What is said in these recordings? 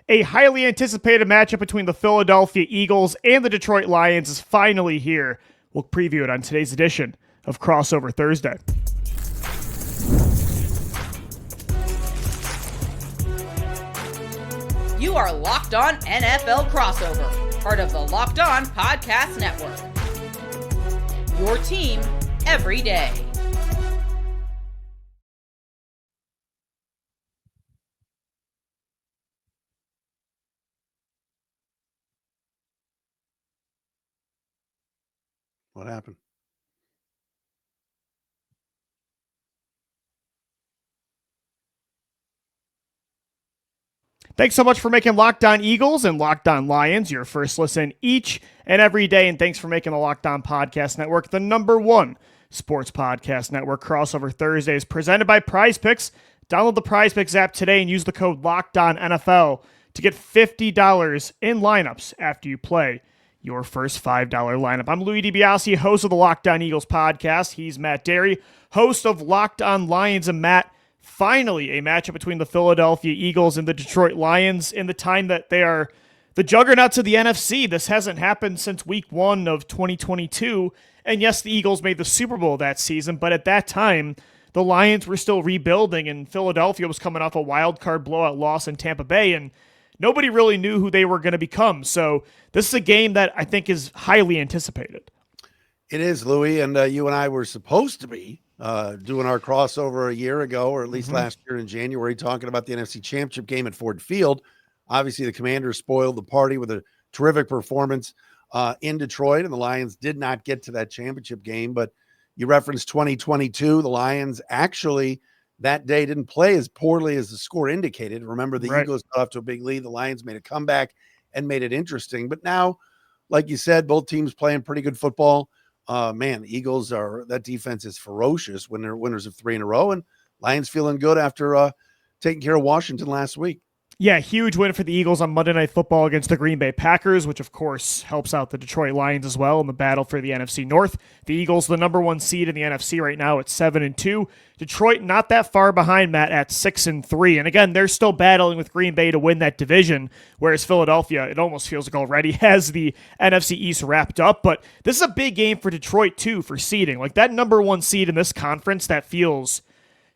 A highly anticipated matchup between the Philadelphia Eagles and the Detroit Lions is finally here. We'll preview it on today's edition of Crossover Thursday. You are Locked On NFL Crossover, part of the Locked On Podcast Network. Your team every day. What happened? Thanks so much for making Locked On Eagles and Locked On Lions your first listen each and every day. And thanks for making the Locked On Podcast Network the #1 sports podcast network. Crossover Thursdays presented by Prize Picks. Download the Prize Picks app today and use the code LOCKEDONNFL to get $50 in lineups after you play your first $5 lineup. I'm Louie DiBiase, host of the Locked On Eagles podcast. He's Matt Dery, host of Locked On Lions. And Matt, finally a matchup between the Philadelphia Eagles and the Detroit Lions in the time that they are the juggernauts of the NFC. This hasn't happened since week 1 of 2022. And yes, the Eagles made the Super Bowl that season, but at that time, the Lions were still rebuilding and Philadelphia was coming off a wild card blowout loss in Tampa Bay, and nobody really knew who they were going to become. So this is a game that I think is highly anticipated. It is, Louie, and you and I were supposed to be doing our crossover a year ago, or at least last year in January, talking about the NFC Championship game at Ford Field. Obviously, the Commanders spoiled the party with a terrific performance in Detroit, and the Lions did not get to that championship game. But you referenced 2022. The Lions actually that day didn't play as poorly as the score indicated. Remember, the Eagles got off to a big lead. The Lions made a comeback and made it interesting. But now, like you said, both teams playing pretty good football. Man, the Eagles that defense is ferocious when they're winners of 3 in a row, and Lions feeling good after taking care of Washington last week. Yeah, huge win for the Eagles on Monday Night Football against the Green Bay Packers, which of course helps out the Detroit Lions as well in the battle for the NFC North. The Eagles, the #1 seed in the NFC right now at 7-2. Detroit not that far behind, Matt, at 6-3. And again, they're still battling with Green Bay to win that division, whereas Philadelphia, it almost feels like already has the NFC East wrapped up. But this is a big game for Detroit too for seeding. Like that #1 seed in this conference, that feels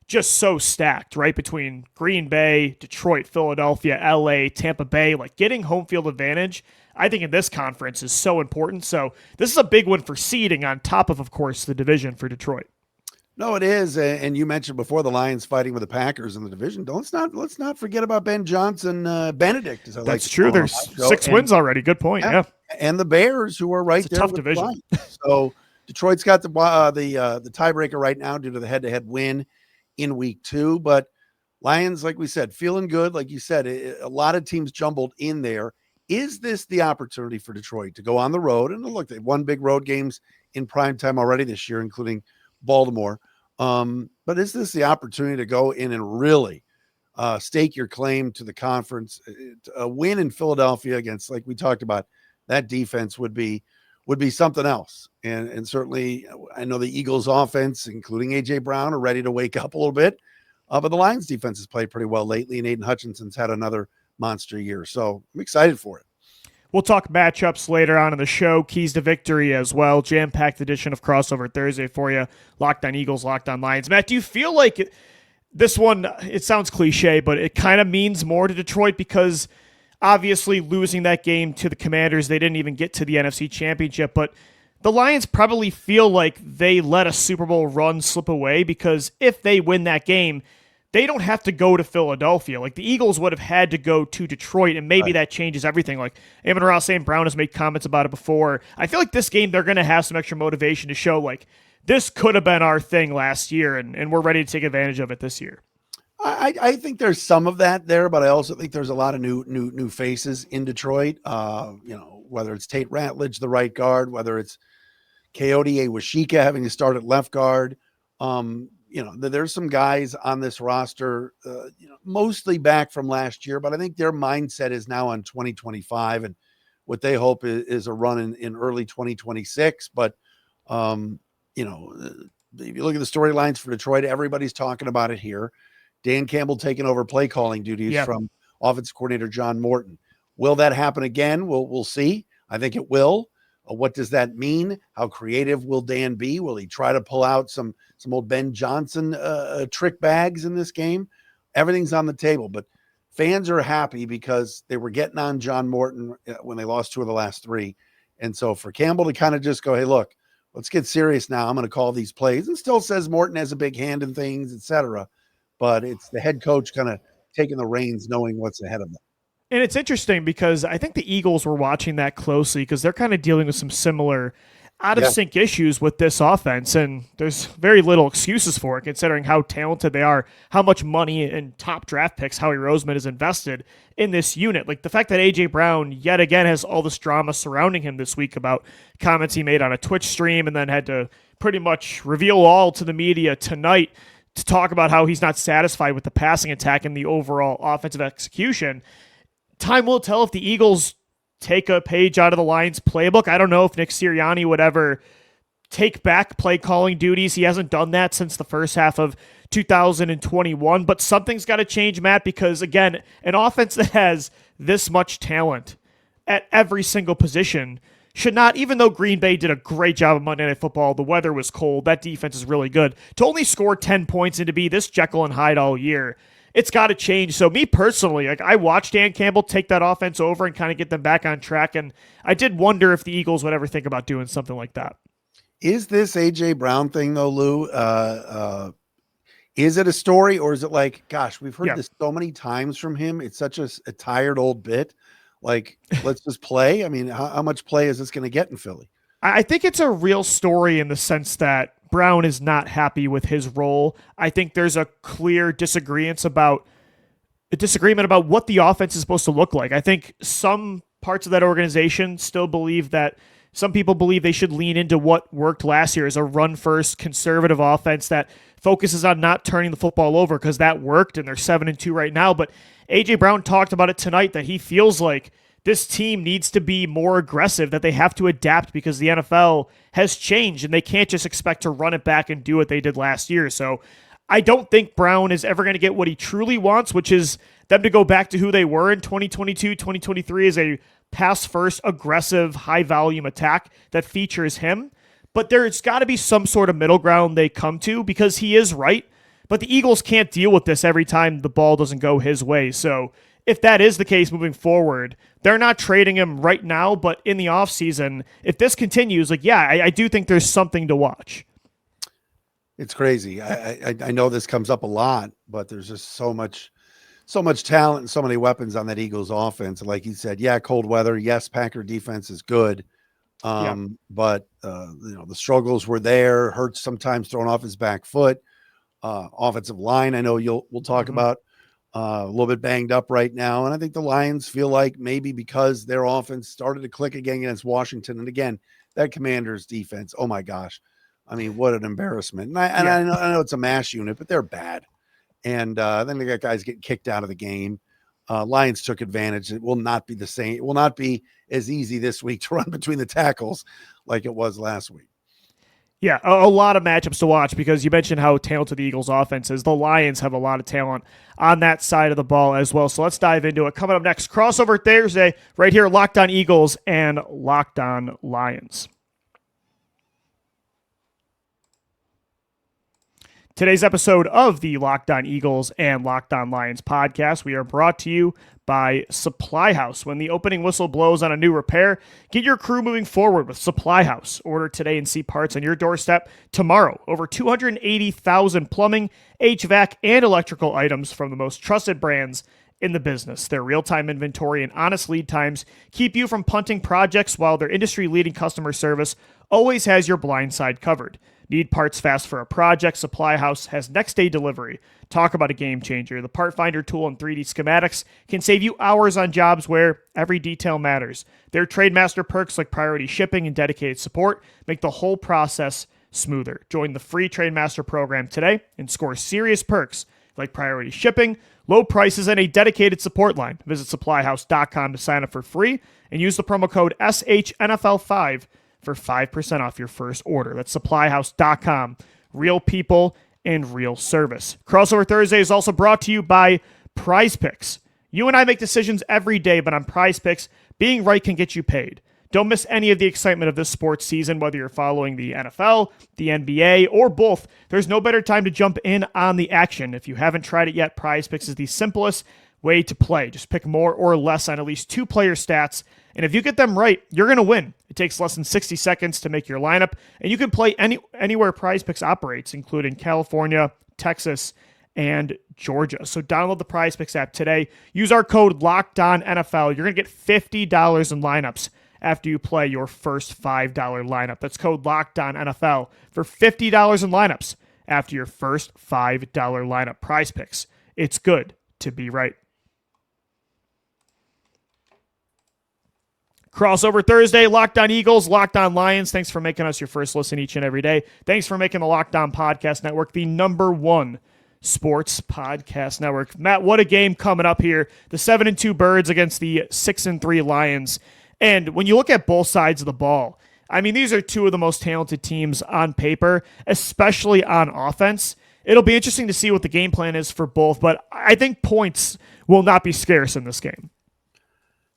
just so stacked, right? Between Green Bay, Detroit, Philadelphia, LA, Tampa Bay, like getting home field advantage, I think in this conference is so important. So this is a big one for seeding on top of course, the division for Detroit. No, it is. And you mentioned before the Lions fighting with the Packers in the division. Let's not forget about Ben Johnson, Benedict. That's true. There's 6 wins already. Good point. Yeah. And the Bears, who are right there. Tough division. So Detroit's got the tiebreaker right now due to the head-to-head win in week 2, but Lions, like we said, feeling good. Like you said, a lot of teams jumbled in there. Is this the opportunity for Detroit to go on the road? And look, they've won big road games in prime time already this year, including Baltimore. But is this the opportunity to go in and really stake your claim to the conference? A win in Philadelphia against, like we talked about, that defense would be something else. And certainly I know the Eagles offense, including A.J. Brown, are ready to wake up a little bit. But the Lions defense has played pretty well lately, and Aiden Hutchinson's had another monster year. So I'm excited for it. We'll talk matchups later on in the show, keys to victory as well. Jam-packed edition of Crossover Thursday for you. Locked on Eagles, Locked on Lions. Matt, do you feel like this one, it sounds cliche, but it kind of means more to Detroit because obviously losing that game to the Commanders, they didn't even get to the NFC Championship, but the Lions probably feel like they let a Super Bowl run slip away because if they win that game, they don't have to go to Philadelphia. Like the Eagles would have had to go to Detroit, and maybe that changes everything. Like Amon-Ra St. Brown has made comments about it before. I feel like this game, they're going to have some extra motivation to show like this could have been our thing last year, and we're ready to take advantage of it this year. I think there's some of that there, but I also think there's a lot of new faces in Detroit. Whether it's Tate Ratledge, the right guard, whether it's Coyote Awashika having to start at left guard. There's some guys on this roster, mostly back from last year, but I think their mindset is now on 2025 and what they hope is a run in early 2026. But, if you look at the storylines for Detroit, everybody's talking about it here. Dan Campbell taking over play calling duties from offensive coordinator John Morton. Will that happen again? We'll see. I think it will. What does that mean? How creative will Dan be? Will he try to pull out some old Ben Johnson trick bags in this game? Everything's on the table, but fans are happy because they were getting on John Morton when they lost 2 of the last 3. And so for Campbell to kind of just go, hey, look, let's get serious now. I'm going to call these plays, and still says Morton has a big hand in things, etc. But it's the head coach kind of taking the reins, knowing what's ahead of them. And it's interesting because I think the Eagles were watching that closely because they're kind of dealing with some similar out-of-sync issues with this offense, and there's very little excuses for it considering how talented they are, how much money and top draft picks Howie Roseman has invested in this unit. Like the fact that A.J. Brown yet again has all this drama surrounding him this week about comments he made on a Twitch stream and then had to pretty much reveal all to the media tonight to talk about how he's not satisfied with the passing attack and the overall offensive execution. Time will tell if the Eagles take a page out of the Lions playbook. I don't know if Nick Sirianni would ever take back play calling duties. He hasn't done that since the first half of 2021, but something's got to change, Matt, because again, an offense that has this much talent at every single position should not, even though Green Bay did a great job of Monday Night Football, the weather was cold, that defense is really good, to only score 10 points and to be this Jekyll and Hyde all year, it's got to change. So me personally, like I watched Dan Campbell take that offense over and kind of get them back on track, and I did wonder if the Eagles would ever think about doing something like that. Is this A.J. Brown thing, though, Lou, is it a story, or is it like, gosh, we've heard this so many times from him, it's such a tired old bit, like, let's just play? I mean, how much play is this going to get in Philly? I think it's a real story in the sense that Brown is not happy with his role. I think there's a clear disagreement about what the offense is supposed to look like. I think some parts of that organization still believe that some people believe they should lean into what worked last year as a run-first conservative offense that focuses on not turning the football over because that worked and they're 7-2 right now. But A.J. Brown talked about it tonight that he feels like this team needs to be more aggressive, that they have to adapt because the NFL has changed and they can't just expect to run it back and do what they did last year. So I don't think Brown is ever going to get what he truly wants, which is them to go back to who they were in 2022, 2023 as a pass-first, aggressive, high-volume attack that features him. But there's got to be some sort of middle ground they come to because he is right. But the Eagles can't deal with this every time the ball doesn't go his way. So if that is the case moving forward, they're not trading him right now, but in the offseason, if this continues, I do think there's something to watch. It's crazy. I know this comes up a lot, but there's just so much talent and so many weapons on that Eagles offense. Like you said, cold weather. Yes, Packer defense is good. But the struggles were there. Hurts sometimes throwing off his back foot. Offensive line, I know we'll talk about. A little bit banged up right now. And I think the Lions feel like maybe because their offense started to click again against Washington. And again, that Commanders defense, oh my gosh. I mean, what an embarrassment. And I know it's a mash unit, but they're bad. And then they got guys getting kicked out of the game. Lions took advantage. It will not be the same. It will not be as easy this week to run between the tackles like it was last week. Yeah, a lot of matchups to watch because you mentioned how talented the Eagles offense is. The Lions have a lot of talent on that side of the ball as well. So let's dive into it. Coming up next, crossover Thursday right here, Locked On Eagles and Locked On Lions. Today's episode of the Locked On Eagles and Locked On Lions podcast, we are brought to you by Supply House. When the opening whistle blows on a new repair, get your crew moving forward with Supply House. Order today and see parts on your doorstep tomorrow. Over 280,000 plumbing, HVAC, and electrical items from the most trusted brands in the business. Their real-time inventory and honest lead times keep you from punting projects, while their industry-leading customer service always has your blind side covered. Need parts fast for a project? Supply House has next-day delivery. Talk about a game changer. The Part Finder tool and 3D schematics can save you hours on jobs where every detail matters. Their Trademaster perks like priority shipping and dedicated support make the whole process smoother. Join the free Trademaster program today and score serious perks like priority shipping, low prices, and a dedicated support line. Visit supplyhouse.com to sign up for free and use the promo code SHNFL5 for 5% off your first order. That's supplyhouse.com. Real people and real service. Crossover Thursday is also brought to you by Prize Picks. You and I make decisions every day, but on Prize Picks, being right can get you paid. Don't miss any of the excitement of this sports season, whether you're following the NFL, the NBA, or both. There's no better time to jump in on the action. If you haven't tried it yet, Prize Picks is the simplest way to play. Just pick more or less on at least 2 player stats, and if you get them right, you're going to win. It takes less than 60 seconds to make your lineup, and you can play anywhere Prize Picks operates, including California, Texas, and Georgia. So download the Prize Picks app today. Use our code LOCKEDONNFL. You're going to get $50 in lineups after you play your first $5 lineup. That's code LOCKEDONNFL for $50 in lineups after your first $5 lineup. Prize Picks. It's good to be right. Crossover Thursday, Locked On Eagles, Locked On Lions. Thanks for making us your first listen each and every day. Thanks for making the Locked On Podcast Network the #1 sports podcast network. Matt, what a game coming up here. The 7-2 Birds against the 6-3 Lions. And when you look at both sides of the ball, I mean, these are two of the most talented teams on paper, especially on offense. It'll be interesting to see what the game plan is for both, but I think points will not be scarce in this game.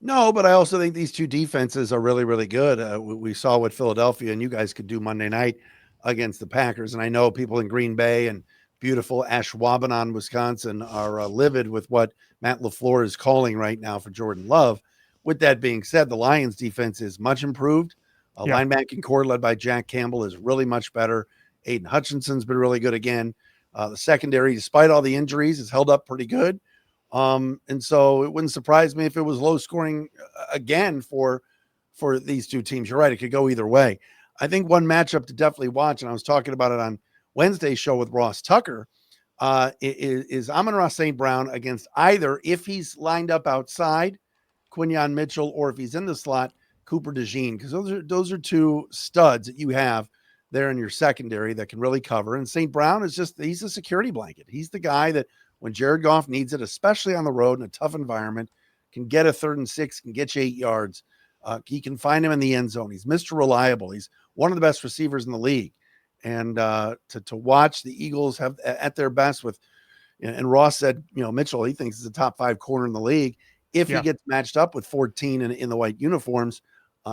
No, but I also think these two defenses are really, really good. We saw what Philadelphia and you guys could do Monday night against the Packers. And I know people in Green Bay and beautiful Ashwaubenon, Wisconsin are livid with what Matt LaFleur is calling right now for Jordan Love. With that being said, the Lions defense is much improved. Linebacking core led by Jack Campbell is really much better. Aiden Hutchinson's been really good again. The secondary, despite all the injuries, has held up pretty good. And so it wouldn't surprise me if it was low scoring again for these two teams. You're right. It could go either way. I think one matchup to definitely watch, and I was talking about it on Wednesday's show with Ross Tucker, is Amon-Ra St. Brown against either, if he's lined up outside, Quinyon Mitchell, or if he's in the slot, Cooper DeJean, because those are two studs that you have there in your secondary that can really cover. And St. Brown is he's a security blanket. He's the guy that when Jared Goff needs it, especially on the road in a tough environment, can get a 3rd and 6, can get you 8 yards. He can find him in the end zone. He's Mr. Reliable. He's one of the best receivers in the league. And to watch the Eagles have at their best with, and Ross said, Mitchell, he thinks is a top 5 corner in the league. If he gets matched up with 14 in the white uniforms,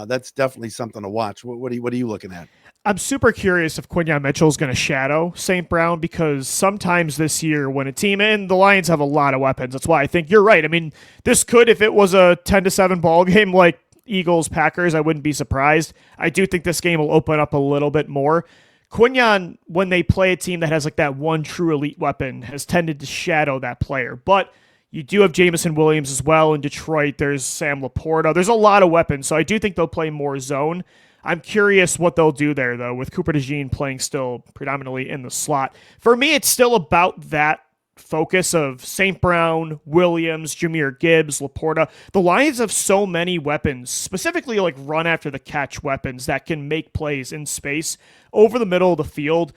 that's definitely something to watch. What are you looking at? I'm super curious if Quinyon Mitchell is going to shadow St. Brown, because sometimes this year when a team, and the Lions have a lot of weapons, that's why I think you're right. I mean, this could, if it was a 10-7 ball game like Eagles Packers, I wouldn't be surprised. I do think this game will open up a little bit more. Quinyon, when they play a team that has like that one true elite weapon, has tended to shadow that player. But you do have Jameson Williams as well in Detroit. There's Sam Laporta. There's a lot of weapons, so I do think they'll play more zone. I'm curious what they'll do there, though, with Cooper DeJean playing still predominantly in the slot. For me, it's still about that focus of St. Brown, Williams, Jahmyr Gibbs, Laporta. The Lions have so many weapons, specifically like run after the catch weapons that can make plays in space over the middle of the field.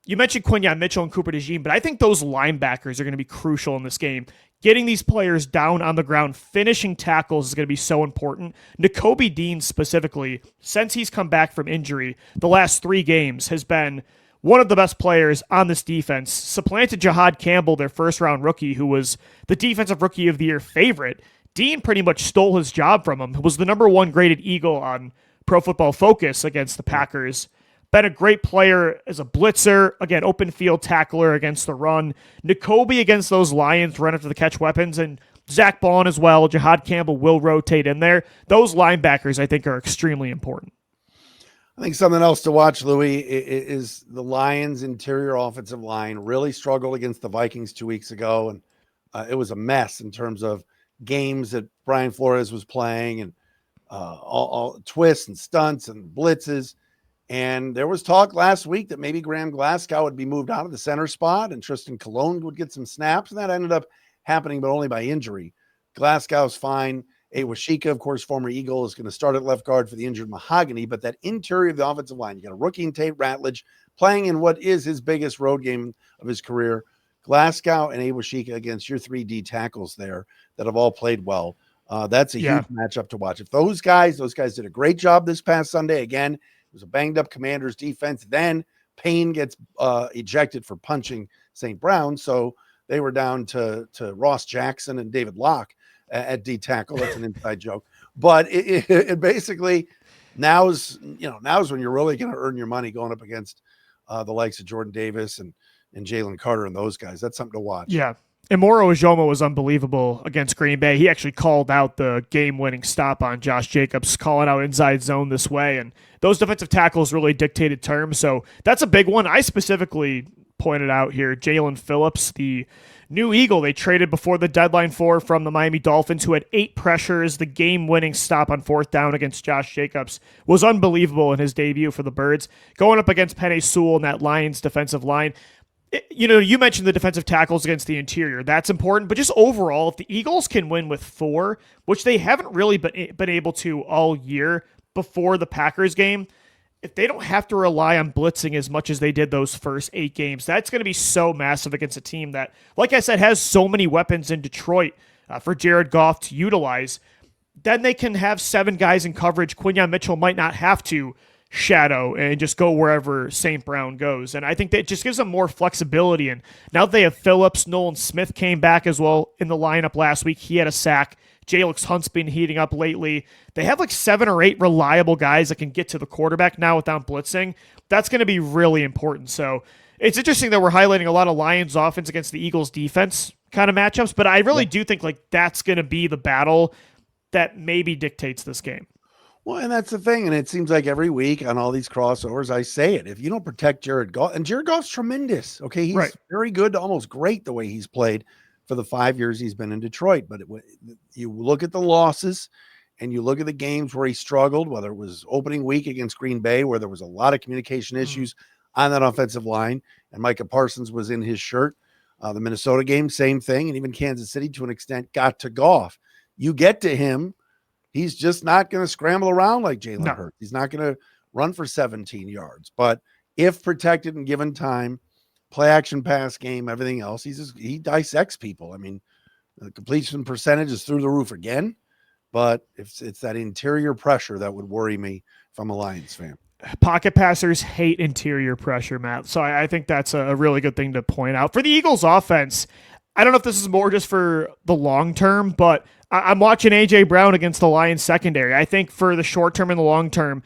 You mentioned Quinyon Mitchell and Cooper DeJean, but I think those linebackers are going to be crucial in this game. Getting these players down on the ground, finishing tackles is going to be so important. Nakobe Dean specifically, since he's come back from injury, the last 3 games has been one of the best players on this defense. Supplanted Jahad Campbell, their first-round rookie, who was the Defensive Rookie of the Year favorite. Dean pretty much stole his job from him. He was the #1 graded Eagle on Pro Football Focus against the Packers. Been a great player as a blitzer, again, open field tackler against the run. Nakobe against those Lions run after the catch weapons, and Zach Bond as well. Jahad Campbell will rotate in there. Those linebackers, I think, are extremely important. I think something else to watch, Louie, is the Lions' interior offensive line really struggled against the Vikings 2 weeks ago, and it was a mess in terms of games that Brian Flores was playing, and all twists and stunts and blitzes. And there was talk last week that maybe Graham Glasgow would be moved out of the center spot and Tristan Colon would get some snaps. And that ended up happening, but only by injury. Glasgow's fine. Awashika, of course, former Eagle, is going to start at left guard for the injured Mahogany. But that interior of the offensive line, you got a rookie in Tate Ratledge playing in what is his biggest road game of his career. Glasgow and Awashika against your 3D tackles there that have all played well. That's a huge matchup to watch. If those guys did a great job this past Sunday. Again, it was a banged-up Commanders defense. Then Payne gets ejected for punching St. Brown, so they were down to Ross Jackson and David Locke. at D tackle. That's an inside joke. But it basically now's when you're really going to earn your money going up against the likes of Jordan Davis and Jalen Carter and those guys. That's something to watch. Yeah. And Moro Ojomo was unbelievable against Green Bay. He actually called out the game-winning stop on Josh Jacobs, calling out inside zone this way. And those defensive tackles really dictated terms. So that's a big one. I specifically pointed out here Jalen Phillips, the new Eagle they traded before the deadline for from the Miami Dolphins, who had 8 pressures. The game-winning stop on 4th down against Josh Jacobs was unbelievable in his debut for the Birds. Going up against Penei Sewell and that Lions defensive line, you mentioned the defensive tackles against the interior. That's important, but just overall, if the Eagles can win with 4, which they haven't really been able to all year before the Packers game, if they don't have to rely on blitzing as much as they did those first 8 games, that's going to be so massive against a team that, like I said, has so many weapons in Detroit for Jared Goff to utilize. Then they can have 7 guys in coverage. Quinyon Mitchell might not have to shadow and just go wherever St. Brown goes. And I think that just gives them more flexibility. And now that they have Phillips, Nolan Smith came back as well in the lineup last week. He had a sack. Jalix Hunt's been heating up lately. They have like 7 or 8 reliable guys that can get to the quarterback now without blitzing. That's going to be really important. So it's interesting that we're highlighting a lot of Lions offense against the Eagles defense kind of matchups, but I really do think like that's going to be the battle that maybe dictates this game. Well, and that's the thing. And it seems like every week on all these crossovers, I say it. If you don't protect Jared Goff, and Jared Goff's tremendous. Okay. He's very good to almost great the way he's played for the 5 years he's been in Detroit. But you look at the losses and you look at the games where he struggled, whether it was opening week against Green Bay, where there was a lot of communication issues on that offensive line, and Micah Parsons was in his shirt. The Minnesota game, same thing. And even Kansas City, to an extent, got to Goff. You get to him, he's just not going to scramble around like Jalen Hurts. He's not going to run for 17 yards. But if protected and given time, play action pass game, everything else, he dissects people. I mean, the completion percentage is through the roof again, but it's that interior pressure that would worry me if I'm a Lions fan. Pocket passers hate interior pressure, Matt. So I think that's a really good thing to point out. For the Eagles offense, I don't know if this is more just for the long term, but I'm watching A.J. Brown against the Lions secondary. I think for the short term and the long term,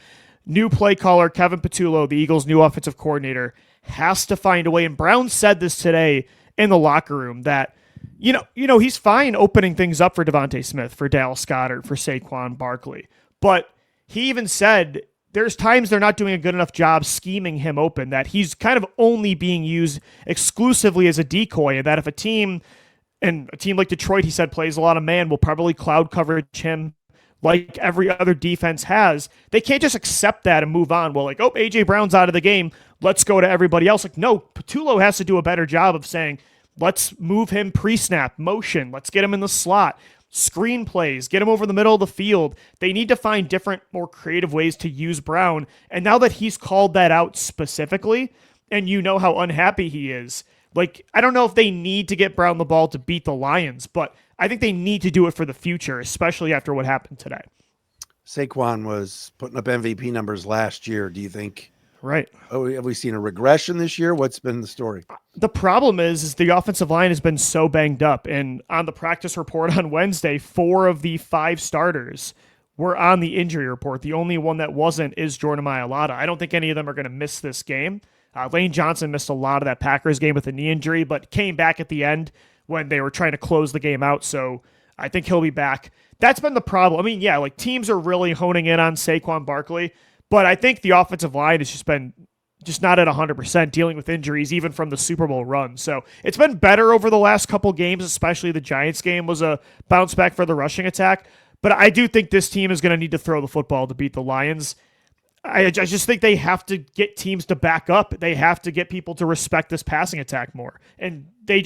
new play caller Kevin Patullo, the Eagles' new offensive coordinator, has to find a way. And Brown said this today in the locker room that, he's fine opening things up for Devontae Smith, for Dallas Goedert, for Saquon Barkley. But he even said there's times they're not doing a good enough job scheming him open, that he's kind of only being used exclusively as a decoy, and that if a team like Detroit, he said, plays a lot of man, will probably cloud coverage him like every other defense has. They can't just accept that and move on. Well, like, A.J. Brown's out of the game, let's go to everybody else. Like, no, Patullo has to do a better job of saying, let's move him pre-snap, motion, let's get him in the slot, screen plays, get him over the middle of the field. They need to find different, more creative ways to use Brown. And now that he's called that out specifically, and you know how unhappy he is, like, I don't know if they need to get Brown the ball to beat the Lions, but I think they need to do it for the future, especially after what happened today. Saquon was putting up MVP numbers last year. Do you think? Right. Have we seen a regression this year? What's been the story? The problem is the offensive line has been so banged up. And on the practice report on Wednesday, 4 of the 5 starters were on the injury report. The only one that wasn't is Jordan Mailata. I don't think any of them are going to miss this game. Lane Johnson missed a lot of that Packers game with a knee injury, but came back at the end when they were trying to close the game out. So I think he'll be back. That's been the problem. I mean, yeah, like teams are really honing in on Saquon Barkley, but I think the offensive line has just been not at 100%, dealing with injuries, even from the Super Bowl run. So it's been better over the last couple games, especially the Giants game was a bounce back for the rushing attack. But I do think this team is going to need to throw the football to beat the Lions. I just think they have to get teams to back up. They have to get people to respect this passing attack more. And they've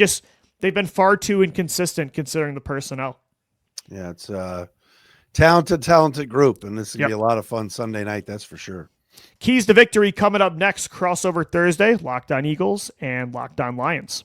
been far too inconsistent considering the personnel. Yeah, it's a talented group, and this is going to be a lot of fun Sunday night, that's for sure. Keys to victory coming up next, crossover Thursday, Locked On Eagles and Locked On Lions.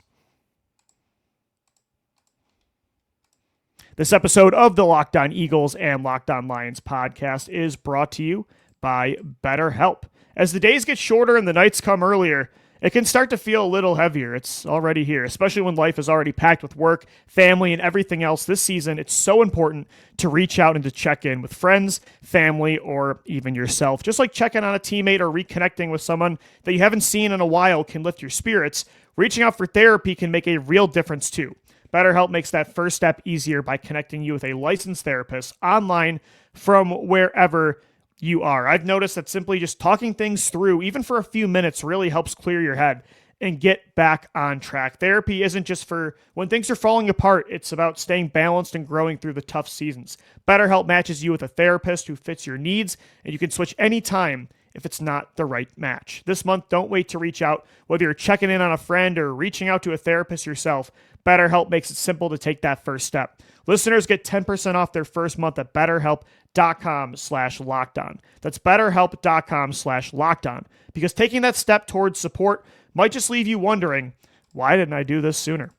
This episode of the Locked On Eagles and Locked On Lions podcast is brought to you by BetterHelp. As the days get shorter and the nights come earlier, it can start to feel a little heavier. It's already here, especially when life is already packed with work, family, and everything else. This season, it's so important to reach out and to check in with friends, family, or even yourself. Just like checking on a teammate or reconnecting with someone that you haven't seen in a while can lift your spirits, reaching out for therapy can make a real difference too. BetterHelp makes that first step easier by connecting you with a licensed therapist online from wherever you are. I've noticed that simply just talking things through, even for a few minutes, really helps clear your head and get back on track. Therapy isn't just for when things are falling apart. It's about staying balanced and growing through the tough seasons. BetterHelp matches you with a therapist who fits your needs, and you can switch anytime if it's not the right match. This month, don't wait to reach out. Whether you're checking in on a friend or reaching out to a therapist yourself, BetterHelp makes it simple to take that first step. Listeners get 10% off their first month at BetterHelp.com/LockedOn. That's BetterHelp.com/LockedOn. Because taking that step towards support might just leave you wondering, why didn't I do this sooner?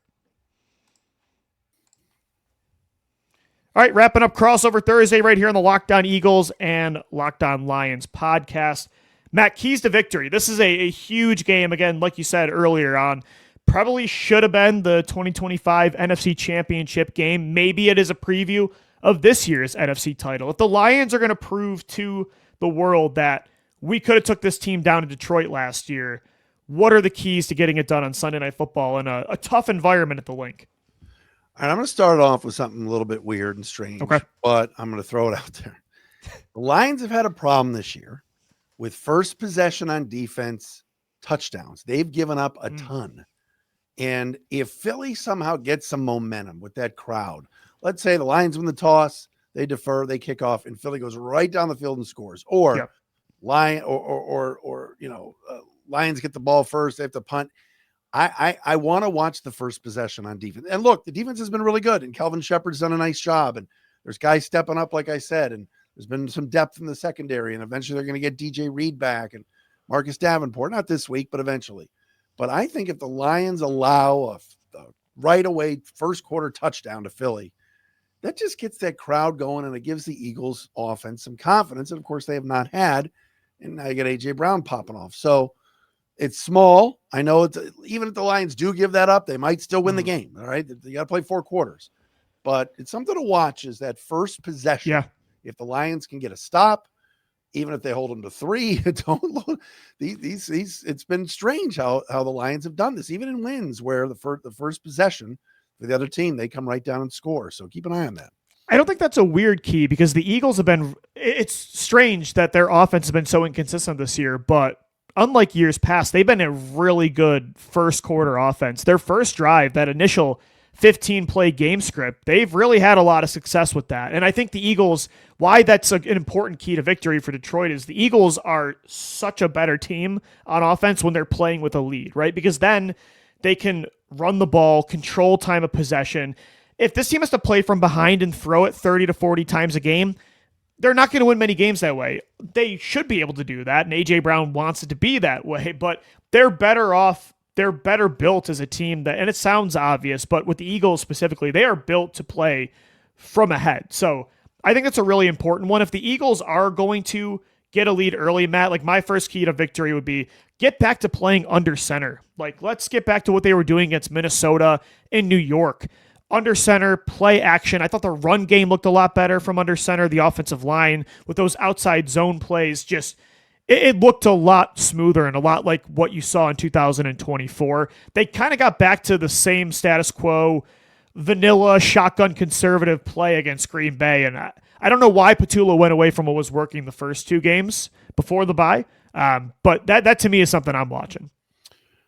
All right, wrapping up Crossover Thursday right here on the Locked On Eagles and Locked On Lions podcast. Matt, keys to victory. This is a huge game. Again, like you said earlier on, probably should have been the 2025 NFC Championship game. Maybe it is a preview of this year's NFC title. If the Lions are going to prove to the world that we could have took this team down to Detroit last year, what are the keys to getting it done on Sunday Night Football in a tough environment at the Link? All right, I'm going to start off with something a little bit weird and strange, but I'm going to throw it out there. The Lions have had a problem this year with first possession on defense touchdowns. They've given up a ton. And if Philly somehow gets some momentum with that crowd, let's say the Lions win the toss, they defer, they kick off, and Philly goes right down the field and scores. Or Lions get the ball first, they have to punt. I want to watch the first possession on defense. And look, the defense has been really good, and Kelvin Shepard's done a nice job. And there's guys stepping up, like I said, and there's been some depth in the secondary. And eventually they're going to get DJ Reed back and Marcus Davenport, not this week, but eventually. But I think if the Lions allow a right away first quarter touchdown to Philly, that just gets that crowd going, and it gives the Eagles offense some confidence. And of course, they have not had. And now you get A.J. Brown popping off. So it's small. I know it's even if the Lions do give that up, they might still win the game. All right. You got to play 4 quarters. But it's something to watch is that first possession. Yeah. If the Lions can get a stop, even if they hold them to 3, don't look. It's been strange how the Lions have done this, even in wins where the first possession for the other team, they come right down and score. So keep an eye on that. I don't think that's a weird key because the Eagles have been – it's strange that their offense has been so inconsistent this year, but unlike years past, they've been a really good first quarter offense. Their first drive, that initial 15-play game script, they've really had a lot of success with that. And I think the Eagles, why that's an important key to victory for Detroit is the Eagles are such a better team on offense when they're playing with a lead, right? Because then they can run the ball, control time of possession. If this team has to play from behind and throw it 30 to 40 times a game, they're not going to win many games that way. They should be able to do that, and A.J. Brown wants it to be that way, but they're better off. They're better built as a team that, and it sounds obvious, but with the Eagles specifically, they are built to play from ahead. So I think that's a really important one. If the Eagles are going to get a lead early, Matt, like my first key to victory would be get back to playing under center. Like let's get back to what they were doing against Minnesota and New York. Under center, play action. I thought the run game looked a lot better from under center. The offensive line with those outside zone plays just it looked a lot smoother and a lot like what you saw in 2024. They kind of got back to the same status quo, vanilla, shotgun conservative play against Green Bay. And I don't know why Petula went away from what was working the first 2 games before the bye. But that to me is something I'm watching.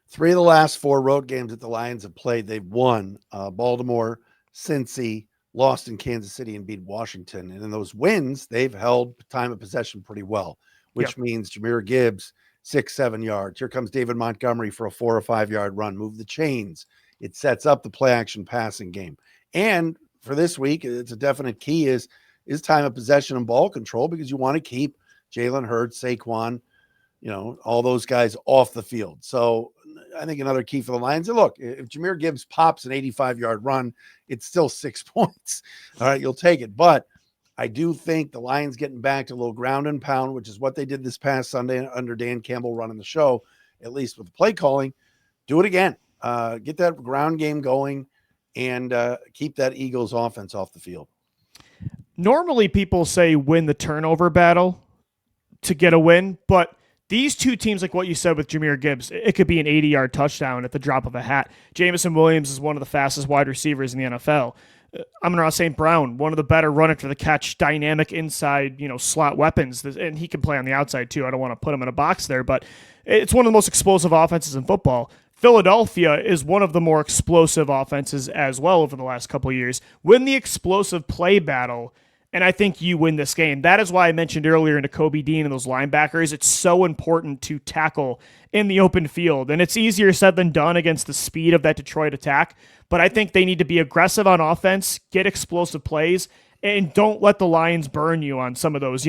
3 of the last 4 road games that the Lions have played, they've won. Baltimore, Cincy, lost in Kansas City, and beat Washington. And in those wins, they've held time of possession pretty well, which means Jahmyr Gibbs, 6-7 yards. Here comes David Montgomery for a 4 or 5 yard run. Move the chains. It sets up the play action passing game. And for this week, it's a definite key is time of possession and ball control, because you want to keep Jalen Hurts, Saquon, all those guys off the field. So I think another key for the Lions, and look, if Jahmyr Gibbs pops an 85-yard run, it's still 6 points. All right, you'll take it. But I do think the Lions getting back to a little ground and pound, which is what they did this past Sunday under Dan Campbell running the show, at least with the play calling, do it again. Get that ground game going and keep that Eagles offense off the field. Normally people say win the turnover battle to get a win, but these two teams, like what you said with Jahmyr Gibbs, it could be an 80-yard touchdown at the drop of a hat. Jameson Williams is one of the fastest wide receivers in the NFL. Amon-Ra St. Brown, one of the better run after the catch, dynamic inside, slot weapons, and he can play on the outside too. I don't want to put him in a box there, but it's one of the most explosive offenses in football. Philadelphia is one of the more explosive offenses as well over the last couple of years. Win the explosive play battle, and I think you win this game. That is why I mentioned earlier into Kobe Dean and those linebackers, it's so important to tackle in the open field. And it's easier said than done against the speed of that Detroit attack. But I think they need to be aggressive on offense, get explosive plays, and don't let the Lions burn you on some of those,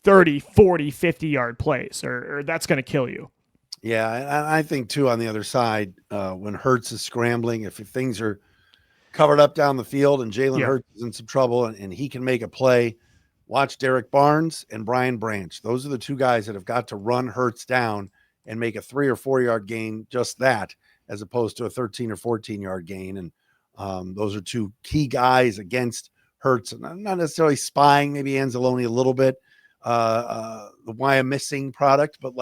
30, 40, 50-yard plays, or that's going to kill you. Yeah, I think, too, on the other side, when Hurts is scrambling, if things are covered up down the field and Jalen Hurts is in some trouble and he can make a play, watch Derek Barnes and Brian Branch. Those are the two guys that have got to run Hurts down and make a 3 or 4 yard gain, just that, as opposed to a 13 or 14 yard gain. And those are two key guys against Hurts. And I'm not necessarily spying maybe Anzalone a little bit, the why I'm missing product, but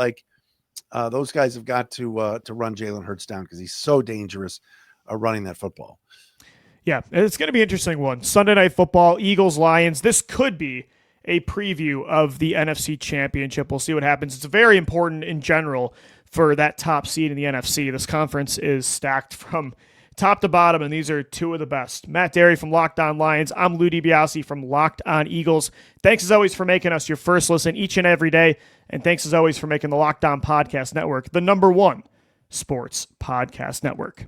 those guys have got to run Jalen Hurts down because he's so dangerous running that football. Yeah, it's going to be an interesting one. Sunday Night Football, Eagles, Lions. This could be a preview of the NFC Championship. We'll see what happens. It's very important in general for that top seed in the NFC. This conference is stacked from top to bottom, and these are two of the best. Matt Dery from Locked On Lions. I'm Louie DiBiase from Locked On Eagles. Thanks as always for making us your first listen each and every day, and thanks as always for making the Locked On Podcast Network the #1 sports podcast network.